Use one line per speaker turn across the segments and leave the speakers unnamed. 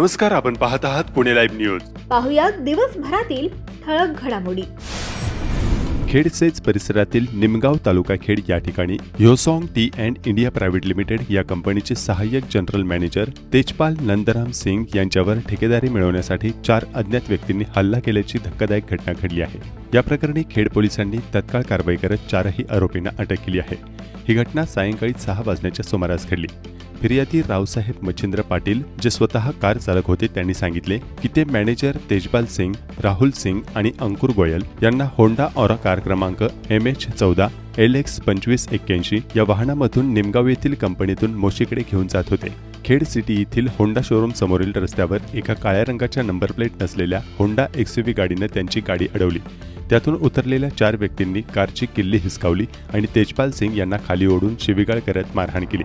नमस्कार, आपण पाहत आहात पुणे लाईव्ह न्यूज।
पाहुयात दिवसभरातील ठळक घडामोडी।
खेडसेच परिसरातील निमगाव तालुका खेड या ठिकाणी Hyosung T and India private limited या कंपनीचे सहाय्यक जनरल मॅनेजर तेजपाल नंदराम सिंग यांच्यावर ठेकेदारी मिळवण्यासाठी 4 अज्ञात व्यक्तींनी हल्ला केल्याची धक्कादायक घटना घडली आहे। या प्रकरणी खेड पोलिसांनी तत्काळ कारवाई करत 4ही आरोपींना अटक केली आहे। ही घटना सायंकाळी 6 वाजण्याच्या सुमारास घडली। फिर्यादी रावसाहेब मच्छिंद्र पाटील, जे स्वतः कार चालक होते, त्यांनी सांगितले की ते मॅनेजर तेजपाल सिंग, राहुल सिंग आणि अंकुर गोयल यांना होंडा ऑरा कार क्रमांक MH14 LX 2581 या वाहनामधून निमगाव येथील कंपनीतून मोशीकडे घेऊन जात होते। खेड सिटी येथील होंडा शोरूम समोरील रस्त्यावर एका काळ्या रंगाच्या नंबर प्लेट नसलेल्या होंडा XUV गाडीने त्यांची गाडी अडवली। त्यातून उतरलेल्या 4 व्यक्तींनी कारची किल्ली हिसकावली आणि तेजपाल सिंग यांना खाली ओढून शिवीगाळ करत मारहाण केली।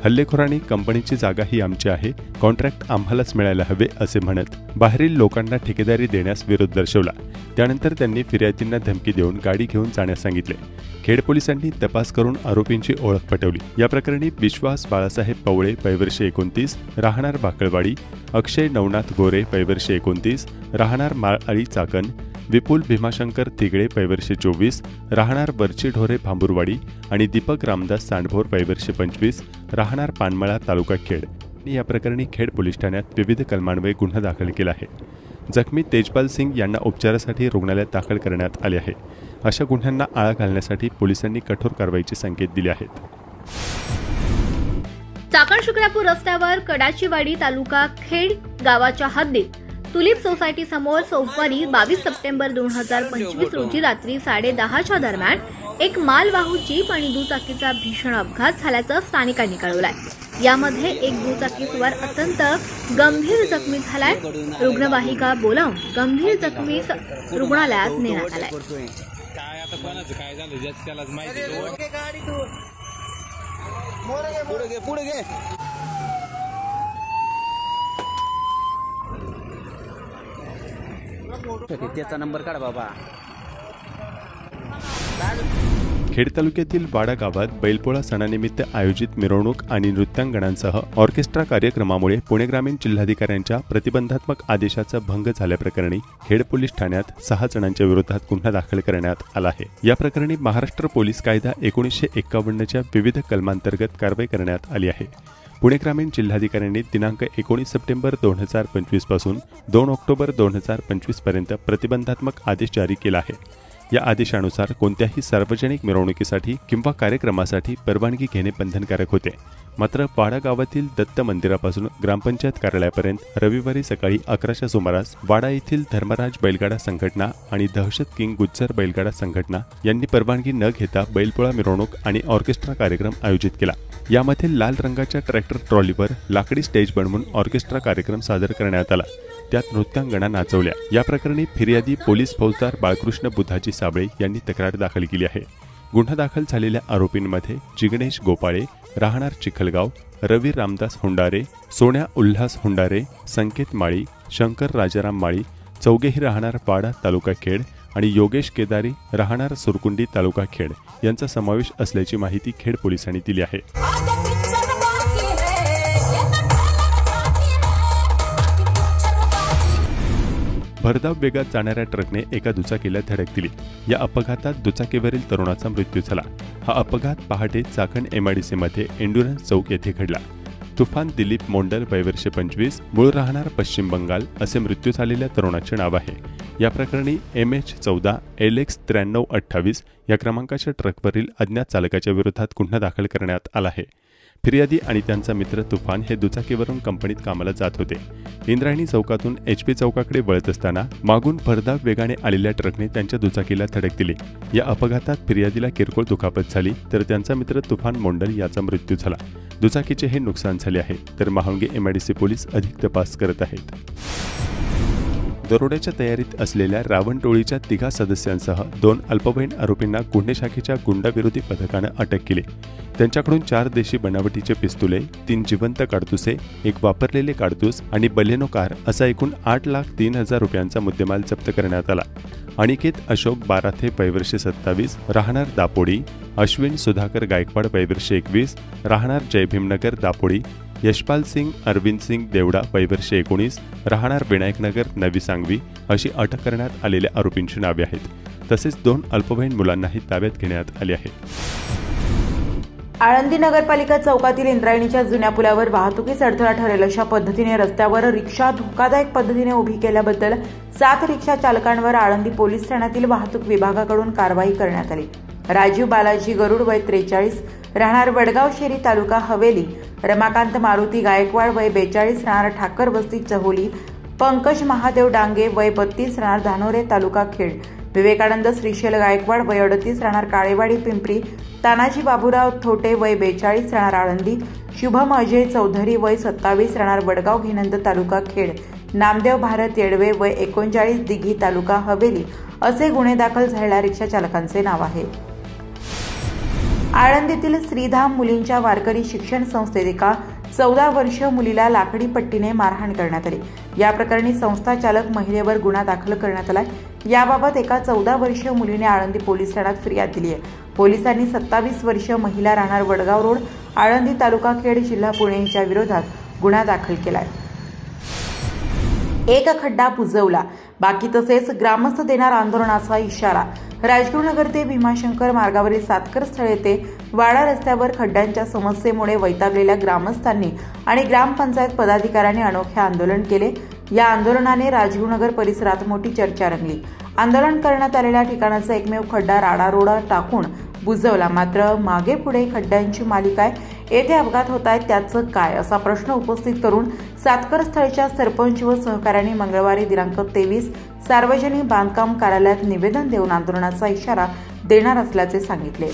हल्लेखोरांनी कंपनीची जागा ही आमची आहे, कॉन्ट्रॅक्ट आम्हालाच मिळायला हवे असे म्हणत बाहेरील लोकांना ठेकेदारी देण्यास विरोध दर्शवला। त्यानंतर त्यांनी फिर्यादींना धमकी देऊन गाडी घेऊन जाण्यास सांगितले। खेड पोलिसांनी तपास करून आरोपींची ओळख पटवली। या प्रकरणी विश्वास बाळासाहेब पवळे, वयवर्ष 29, राहणार बाकळवाडी, अक्षय नवनाथ गोरे, वयवर्ष 29, राहणार माळआळी चाकण, विपुल भीमाशंकर तिगळे, वयवर्ष 24, राहणार वरची ढोरे भांबुरवाडी आणि दीपक रामदास सांडभोर, वयवर्ष 25, राहणार पानमळा तालुका खेड या प्रकरणी खेड पोलीस ठाण्यात विविध कलमान्वये गुन्हा दाखल केला आहे। जखमी तेजपाल सिंग यांना उपचारासाठी रुग्णालयात दाखल करण्यात आले आहे। अशा गुन्ह्यांना आळा घालण्यासाठी पोलिसांनी कठोर कारवाईचे संकेत दिले आहेत।
चाकण शुक्रापूर रस्त्यावर कडाचीवाडी तालुका खेड गावाच्या हद्दीत तुलिप सोसायटी समोर सोमवारी 22 सप्टेंबर 2025 रोजी रात्री 10:30च्या दरम्यान एक मालवाहू जीप आणि दुचाकीचा भीषण अपघात झाल्याचं स्थानिकांनी कळवलंय। यामध्ये एक दुचाकीस्वार अत्यंत गंभीर जखमी झालाय। रुग्णवाहिका बोलावून गंभीर जखमीस रुग्णालयात नेण्यात आलाय।
त्याचा नंबर काढ बाबा।
खेड तालुक्यातील वाडा गावात बैलपोळा सणानिमित्त आयोजित मिरवणूक आणि नृत्यांगणांसह ऑर्केस्ट्रा कार्यक्रमामुळे पुणे ग्रामीण जिल्हाधिकाऱ्यांच्या प्रतिबंधात्मक आदेशाचा भंग झाल्याप्रकरणी खेड पोलीस ठाण्यात 6 जणांच्या विरोधात गुन्हा दाखल करण्यात आला आहे। या प्रकरणी महाराष्ट्र पोलीस कायदा 1951च्या विविध कलमांतर्गत कारवाई करण्यात आली आहे। पुणे ग्रामीण जिल्हाधिकाऱ्यांनी दिनांक 19 सप्टेंबर 2025 पासून 2 ऑक्टोबर 2025 पर्यंत प्रतिबंधात्मक आदेश जारी केला आहे। या आदेशानुसार कोणत्याही सार्वजनिक मिरवणुकीसाठी किंवा कार्यक्रमासाठी परवानगी घेणे बंधनकारक होते। मात्र वाडा गावातील दत्त मंदिरापासून ग्रामपंचायत कार्यालयापर्यंत रविवारी सकाळी 11च्या सुमारास वाडा येथील धर्मराज बैलगाडा संघटना आणि दहशत किंग गुज्जर बैलगाडा संघटना यांनी परवानगी न घेता बैलपोळा मिरवणूक आणि ऑर्केस्ट्रा कार्यक्रम आयोजित केला। यामध्ये लाल रंगाच्या ट्रॅक्टर ट्रॉलीवर लाकडी स्टेज बनवून ऑर्केस्ट्रा कार्यक्रम सादर करण्यात आला। त्यात नृत्यांगणा नाचवल्या। या प्रकरणी फिर्यादी पोलीस फौजदार बाळकृष्ण बुधाजी साबळे यांनी तक्रार दाखल केली आहे। गुन्हा दाखल झालेल्या आरोपींमध्ये जिग्नेश गोपाळे, राहणार चिखलगाव, रवी रामदास हुंडारे, सोन्या उल्हास हुंडारे, संकेत माळी, शंकर राजाराम माळी, चौघेही राहणार वाडा तालुका खेड आणि योगेश केदारी, राहणार सुरकुंडी तालुका खेड यांचा समावेश असल्याची माहिती खेड पोलिसांनी दिली आहे। भरधाव वेगात जाणाऱ्या ट्रकने एका दुचाकीला धडक दिली। या अपघातात दुचाकीवरील तरुणाचा मृत्यू झाला। हा अपघात पहाटे चाकण MIDC मध्ये एन्ड्युरन्स चौक येथे घडला। तुफान दिलीप मोंडल, वयवर्ष 25, मूळ राहणार पश्चिम बंगाल असे मृत्यू झालेल्या तरुणाचे नाव आहे। या प्रकरणी MH14 LX 9328 या क्रमांकाच्या ट्रकवरील अज्ञात चालकाच्या विरोधात गुन्हा दाखल करण्यात आला आहे। फिर्यादी आणि त्यांचा मित्र तुफान हे दुचाकीवरून कंपनीत कामाला जात होते। इंद्रायणी चौकातून HP चौकाकडे वळत असताना मागून भरधाव वेगाने आलेल्या ट्रकने त्यांच्या दुचाकीला धडक दिली। या अपघातात फिर्यादीला किरकोळ दुखापत झाली, तर त्यांचा मित्र तुफान मोंडल याचा मृत्यू झाला। दुचाकीचे हे नुकसान झाले आहे, तर महांगे MIDC पोलीस अधिक तपास करत आहेत। दरोड्याच्या तयारीत असलेल्या रावण टोळीच्या 3 सदस्यांसह 2 अल्पवयीन आरोपींना गुन्हे शाखेच्या गुंडाविरोधी पथकानं अटक केली। त्यांच्याकडून 4 देशी बनावटीचे पिस्तुले, 3 जिवंत काडतुसे, 1 वापरलेले काडतूस आणि बलेनो कार असा एकूण 8,03,000 रुपयांचा मुद्देमाल जप्त करण्यात आला। अनिकेत अशोक बाराथे, वयवर्ष 27, राहणार दापोडी, अश्विन सुधाकर गायकवाड, वयवर्ष 21, राहणार जयभीमनगर दापोडी, यशपाल सिंग, अरविंद सिंग देवडा वय वर्ष 19, राहणार विनायकनगर, नवी सांगवी अशी अटक करण्यात आलेल्या आरोपींची नावे आहेत. तसेच 2 अल्पवयीन मुलांनाही ताब्यात घेण्यात आले आहे.
आळंदी नगरपालिका चौकातील इंद्रायणीच्या जुन्या पुलावर वाहतुकीस अडथळा ठरेल अशा पद्धतीने रस्त्यावर रिक्षा धोकादायक पद्धतीने उभी केल्याबद्दल 7 रिक्षा चालकांवर आळंदी पोलीस ठाण्यातील वाहतूक विभागाकडून कारवाई करण्यात आली. राजीव बालाजी गरुड वय 43, राहणार वडगाव शेरी तालुका हवेली, रमाकांत मारुती गायकवाड वय 42, राहणार ठाकर वस्ती चहोली, पंकज महादेव डांगे वय 32, राहणार धानोरे तालुका खेड, विवेकानंद श्रीशैल गायकवाड वय 38, राहणार काळेवाडी पिंपरी, तानाजी बाबूराव थोटे वय 42, राहणार आळंदी, शुभम अजय चौधरी वय 27, राहणार वडगाव घिनंद तालुका खेड, नामदेव भारत येडवे वय 39, दिघी तालुका हवेली असे गुन्हे दाखल झालेल्या रिक्षा चालकांचे नाव आहे. आळंदीतील श्रीधाम मुलींच्या वारकरी शिक्षण संस्थेत एका 14 वर्षीय मुलीला लाकडी पट्टीने मारहाण करण्यात आली. या प्रकरणी संस्था चालक महिलेवर गुन्हा दाखल करण्यात आला. याबाबत एका 14 वर्षीय मुलीने आळंदी पोलीस ठाण्यात फिर्याद दिली आहे. पोलिसांनी 27 वर्षीय महिला राहणार वडगाव रोड, आळंदी तालुका खेड, जिल्हा पुणे यांच्या विरोधात गुन्हा दाखल केला आहे. एक खड्डा बुजवला बाकी तसेच ग्रामस्थ देणार आंदोलनाचा इशारा. राजगुरुनगर ते भीमाशंकर मार्गावरील सातकर स्थळ येथे वाडा रस्त्यावर खड्ड्यांच्या समस्येमुळे वैतागलेल्या ग्रामस्थांनी आणि ग्रामपंचायत पदाधिकाऱ्यांनी अनोखे आंदोलन केले. या आंदोलनाने राजगुरुनगर परिसरात मोठी चर्चा रंगली. आंदोलन करण्यात आलेल्या ठिकाणाचा एकमेव खड्डा राडारोडा टाकून बुजवला. मात्र मागे पुढे खड्ड्यांची मालिका आहे. येथे अपघात होत आहेत त्याचं काय असा प्रश्न उपस्थित करून सातकर स्थळच्या सरपंच व सहकाऱ्यांनी मंगळवारी दिनांक 23 सार्वजनिक बांधकाम कार्यालयात निवेदन देऊन आंदोलनाचा इशारा देणार असल्याचे सांगितले.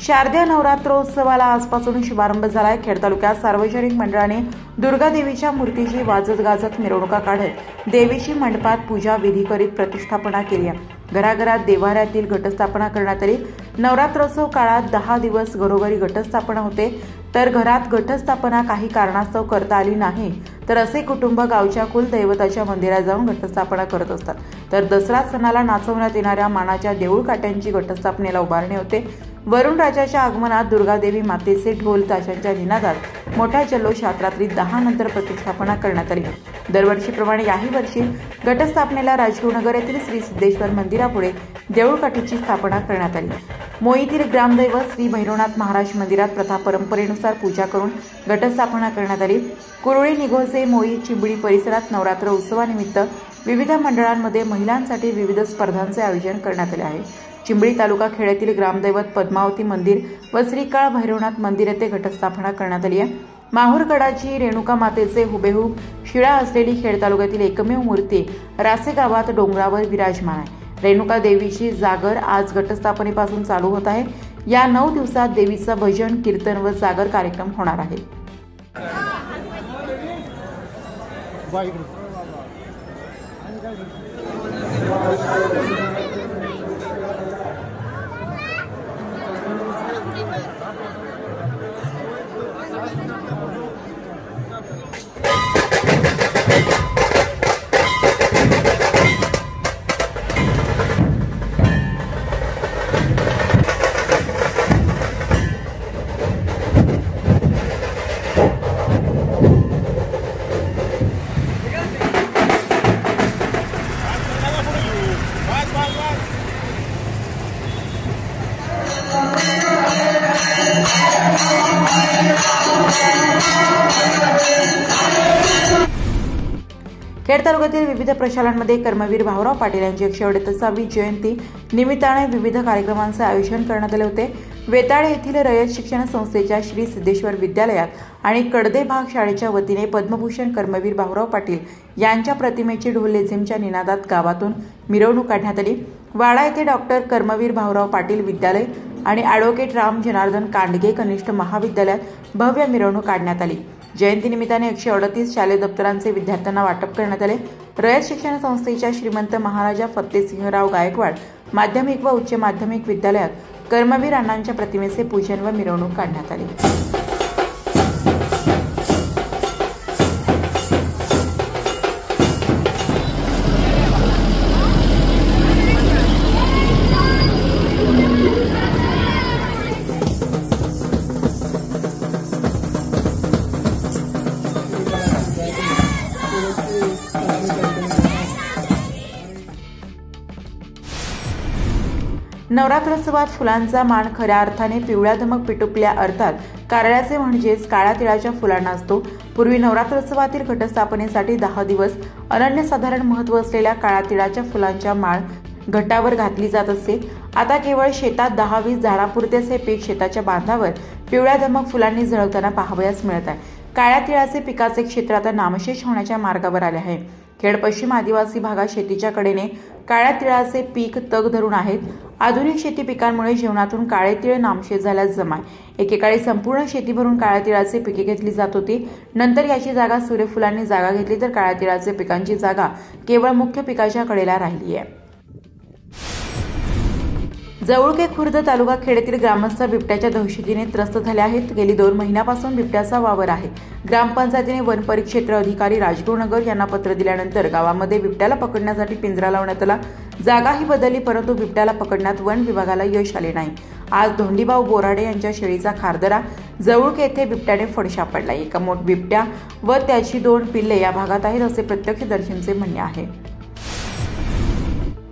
शारदीय नवरात्रोत्सवाला आजपासून शुभारंभ झालाय. खेड तालुक्यात सार्वजनिक मंडळाने दुर्गा देवीच्या मूर्तीची वाजत गाजत मिरवणुका काढत देवीची मंडपात पूजा विधी करीत प्रतिष्ठापना केली. घराघरात देवाऱ्यातील घटस्थापना करण्यात आली. नवरात्रोत्सव काळात 10 दिवस घरोघरी घटस्थापना होते. तर घरात घटस्थापना काही कारणास्तव करता आली नाही तर असे कुटुंब गावच्या कुलदैवताच्या मंदिरात जाऊन घटस्थापना करत असतात. तर दसरा सणाला नाचवण्यात येणाऱ्या मानाच्या देऊळ काट्यांची घटस्थापनेला उभारणी होते. वरुण राजाच्या आगमनात दुर्गादेवी मातेचे ढोल ताशांच्या निनादात मोठ्या जल्लोषात रात्री 10 नंतर प्रतिष्ठापना करण्यात आली. दरवर्षीप्रमाणे याही वर्षी घटस्थापनेला राजगुरुनगर येथील श्री सिद्धेश्वर मंदिरापुढे देऊळकाठीची स्थापना करण्यात आली. मोईतील ग्रामदैवत श्री भैरवनाथ महाराज मंदिरात प्रथा परंपरेनुसार पूजा करून घटस्थापना करण्यात आली. कुरुळी, निघोसे, मोई, चिंबळी परिसरात नवरात्र उत्सवानिमित्त विविध मंडळांमध्ये महिलांसाठी विविध स्पर्धांचे आयोजन करण्यात आले आहे. चिंबळी तालुका खेड्यातील ग्रामदैवत पद्मावती मंदिर व श्रीकाळ भैरवनाथ मंदिर येथे घटस्थापना करण्यात आली आहे. माहूरगडाची रेणुका मातेचे हुबेहूब शिळा असलेली खेड तालुक्यातील एकमेव मूर्ती रासे गावात डोंगरावर विराजमान आहे. रेणुका देवीची जागर आज घटस्थापनेपासून चालू होत आहे. या 9 दिवसात देवीचा भजन, कीर्तन व जागर कार्यक्रम होणार आहे. खेड तालुक्यातील विविध प्रशालांमध्ये कर्मवीर भाऊराव पाटील यांची 138वी जयंती निमित्ताने विविध कार्यक्रमांचे आयोजन करण्यात आले होते. वेताळे येथील रयत शिक्षण संस्थेच्या श्री सिद्धेश्वर विद्यालयात आणि कडदे भाग शाळेच्या वतीने पद्मभूषण कर्मवीर भाऊराव पाटील यांच्या प्रतिमेची ढोल लेझिमच्या निनादात गावातून मिरवणूक काढण्यात आली. वाडा येथे डॉक्टर कर्मवीर भाऊराव पाटील विद्यालय आणि ॲडव्होकेट राम जनार्दन कांडगे कनिष्ठ महाविद्यालयात भव्य मिरवणूक काढण्यात आली. जयंतीनिमित्ताने 138 शालेय दप्तरांचे विद्यार्थ्यांना वाटप करण्यात आले. रयत शिक्षण संस्थेच्या श्रीमंत महाराजा फत्तेसिंहराव गायकवाड माध्यमिक व उच्च माध्यमिक विद्यालयात कर्मवीर अण्णांच्या प्रतिमेचे पूजन व मिरवणूक काढण्यात आली. नवरात्रोत्सवात फुलांचा मान खऱ्या अर्थाने पिवळ्या धमक पिटुकल्या अर्थात कारळ्याचे म्हणजेच काळ्या तिळाच्या फुलांना असतो। पूर्वी नवरात्रोत्सवातील घटस्थापनेसाठी 10 दिवस अनन्यसाधारण महत्त्व असलेल्या काळ्या तिळाच्या फुलांच्या माळ घटावर घातली जात असे। आता केवळ शेतात 10-20 झाडापुरतेच हे पीक शेताच्या बांधावर पिवळ्या धमक फुलांनी झळकताना पाहावयास मिळत आहे। काळ्या तिळाचे पिकाचे क्षेत्र आता नामशेष होण्याच्या मार्गावर आले आहे। खेड पश्चिम आदिवासी भागात शेतीच्या कडेने काळ्या तिळाचे पीक तग धरून आहेत। आधुनिक शेती पिकांमुळे जीवनातून काळे तिळ नामशेष झाल्यास जमाय। एकेकाळी संपूर्ण शेती भरून काळ्या तिळाचे पिके घेतली जात होती। नंतर याची जागा सूर्यफुलांनी जागा घेतली तर काळ्या तिळाचे पिकांची जागा केवळ मुख्य पिकाच्या कडेला राहिली आहे। जवळके खुर्द तालुका खेड येथील ग्रामस्थ बिबट्याच्या दहशतीने त्रस्त झाले आहेत। गेली 2 महिन्यापासून बिबट्याचा वावर आहे। ग्रामपंचायतीने वन परिक्षेत्र अधिकारी राजगुरुनगर यांना पत्र दिल्यानंतर गावामध्ये बिबट्याला पकडण्यासाठी पिंजरा लावण्यात आला। जागाही बदलली परंतु बिबट्याला पकडण्यात वन विभागाला यश आले नाही। आज धोंडीभाऊ बोराडे यांच्या शेळीचा खारदरा जवळके येथे बिबट्याने फडशा पडला। एका मोठ बिबट्या व त्याची 2 पिल्ले या भागात आहेत असे प्रत्यक्षदर्शींचे म्हणणे आहे।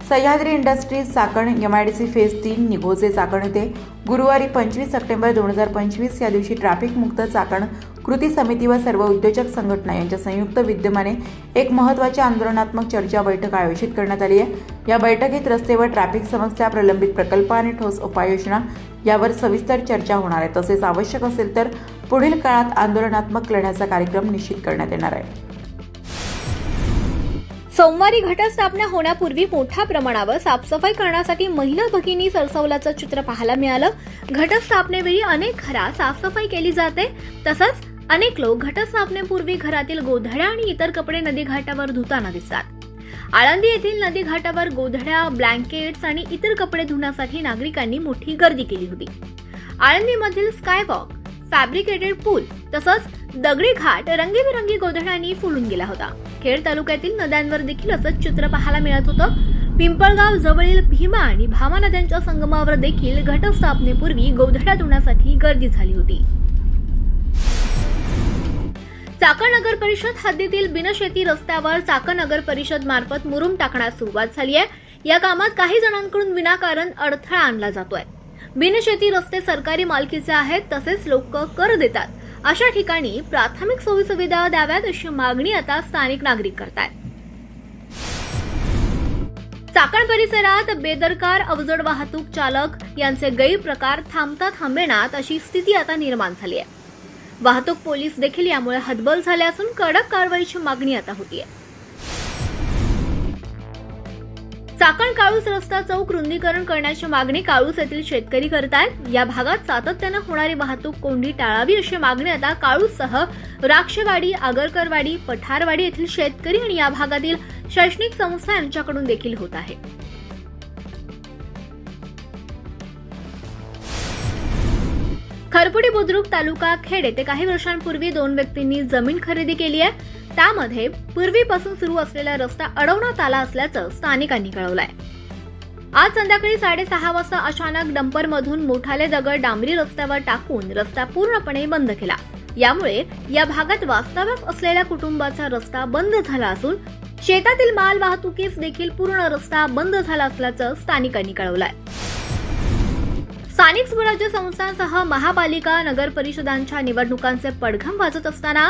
Sahyadri industries Chakan MIDC phase 3 Nighoje Chakan येथे गुरुवारी 25 सप्टेंबर 2025 या दिवशी ट्रॅफिक मुक्त चाकण कृती समिती व सर्व उद्योजक संघटना यांच्या संयुक्त विद्यमाने एक महत्त्वाची आंदोलनात्मक चर्चा बैठक आयोजित करण्यात आली आहे। या बैठकीत रस्ते व ट्रॅफिक समस्या, प्रलंबित प्रकल्प आणि ठोस उपाययोजना यावर सविस्तर चर्चा होणार आहे। तसेच आवश्यक असेल तर पुढील काळात आंदोलनात्मक लढ्याचा कार्यक्रम निश्चित करण्यात येणार आहे।
सोमवारी घटस्थापना होण्यापूर्वी मोठ्या प्रमाणावर साफसफाई करण्यासाठी महिला भगिनी सरसावल्याचं चित्र पाहायला मिळालं। घटस्थापनेवेळी अनेक घरात साफसफाई केली जाते। तसंच अनेक लोक घटस्थापनेपूर्वी घरातील गोधड्या आणि इतर कपडे नदी घाटावर धुताना दिसतात। आळंदी येथील नदी घाटावर गोधड्या, ब्लँकेट्स आणि इतर कपडे धुण्यासाठी नागरिकांनी मोठी गर्दी केली होती। आळंदीमधील स्कायवॉक, फॅब्रिकेटेड पूल तसंच दगडी घाट रंगीबेरंगी गोधड्यांनी फुलून गेला होता। खेड तालुक्यातील नद्यांवर देखील असंच चित्र पाहायला मिळत होतं। पिंपळगाव जवळील भीमा आणि भामा नद्यांच्या संगमावर देखील घटस्थापनेपूर्वी गोधड्या धुण्यासाठी गर्दी झाली होती। चाकण नगर परिषद हद्दीतील बिनशेती रस्त्यावर चाकण नगर परिषद मार्फत मुरुम टाकण्यास सुरुवात झाली आहे। या कामात काही जणांकडून विनाकारण अडथळा आणला जातोय। बिनशेती रस्ते सरकारी मालकीचे आहेत, तसेच लोक कर देतात। अशा ठिकाणी प्राथमिक सोयीसुविधा द्याव्यात अशी मागणी आता स्थानिक नागरिक करतात। चाकण परिसरात बेदरकार अवजड वाहतूक चालक यांचे गैरप्रकार थांबता थांबेनात अशी स्थिती आता निर्माण झाली आहे। वाहतूक पोलीस देखील यामुळे हतबल झाले असून कडक कारवाईची मागणी आता होतीये। चाकण काळूस रस्ता चौक रुंदीकरण करण्याची मागणी काळूस येथील शेतकरी करतायत। या भागात सातत्यानं होणारी वाहतूक कोंडी टाळावी अशी मागणी आता काळूससह राक्षवाडी, आगरकरवाडी, पठारवाडी येथील शेतकरी आणि या भागातील शैक्षणिक संस्था यांच्याकडून देखील होत आहे। खरपुडी बुद्रुक तालुका खेड येथे काही वर्षांपूर्वी 2 व्यक्तींनी जमीन खरेदी केली आहे। त्यामध्ये पूर्वीपासून सुरू असलेला रस्ता अडवण्यात आला असल्याचं स्थानिकांनी कळवलंय। आज संध्याकाळी 6:30 वाजता अचानक डंपरमधून मोठाले दगड डांबरी रस्त्यावर टाकून रस्ता पूर्णपणे बंद केला। यामुळे या भागात वास्तव्यास असलेल्या कुटुंबाचा रस्ता बंद झाला असून शेतातील माल वाहतुकीस देखील पूर्ण रस्ता बंद झाला असल्याचं स्थानिकांनी कळवलंय। स्थानिक स्वराज्य संस्थांसह महापालिका, नगर परिषदांच्या निवडणुकांचे पडघम वाजत असताना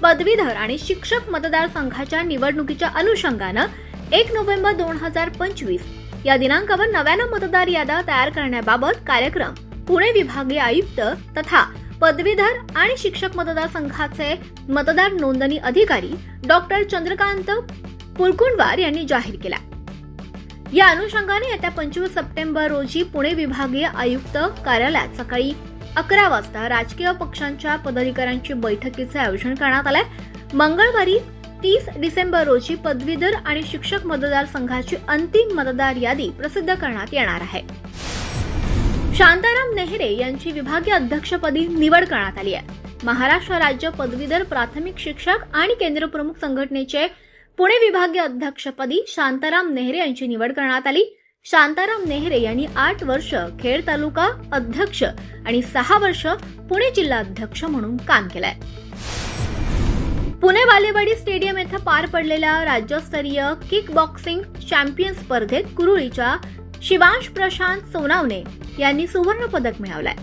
पदवीधर आणि शिक्षक मतदारसंघाच्या निवडणुकीच्या अनुषंगानं 1 नोव्हेंबर 2025 या दिनांकावर नव्यानं मतदार याद्या तयार करण्याबाबत कार्यक्रम पुणे विभागीय आयुक्त तथा पदवीधर आणि शिक्षक मतदारसंघाचे मतदार नोंदणी अधिकारी डॉक्टर चंद्रकांत पुलकुंडवार यांनी जाहीर केला। या अनुषंगाने येत्या 25 सप्टेंबर रोजी पुणे विभागीय आयुक्त कार्यालयात सकाळी 11 वाजता राजकीय पक्षांच्या पदाधिकाऱ्यांची बैठकीचे आयोजन करण्यात आले। मंगळवारी 30 डिसेंबर रोजी पदवीधर आणि शिक्षक मतदारसंघाची अंतिम मतदार यादी प्रसिद्ध करण्यात येणार आहे। शांताराम नेहरे यांची विभागीय अध्यक्षपदी निवड करण्यात आली आहे। महाराष्ट्र राज्य पदवीधर प्राथमिक शिक्षक आणि केंद्रप्रमुख संघटनेचे पुणे विभागीय अध्यक्षपदी शांताराम नेहरे यांची निवड करण्यात आली। शांताराम नेहरे यांनी 8 वर्ष खेड तालुका अध्यक्ष आणि 6 वर्ष पुणे जिल्हा अध्यक्ष म्हणून काम केलंय। पुणे बालेवाडी स्टेडियम येथे पार पडलेल्या राज्यस्तरीय किक बॉक्सिंग चॅम्पियन स्पर्धेत कुरुळीच्या शिवांश प्रशांत सोनावणे यांनी सुवर्ण पदक मिळवलंय.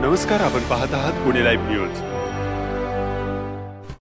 नमस्कार, आपण पाहत आहात पुणे लाईव्ह न्यूज.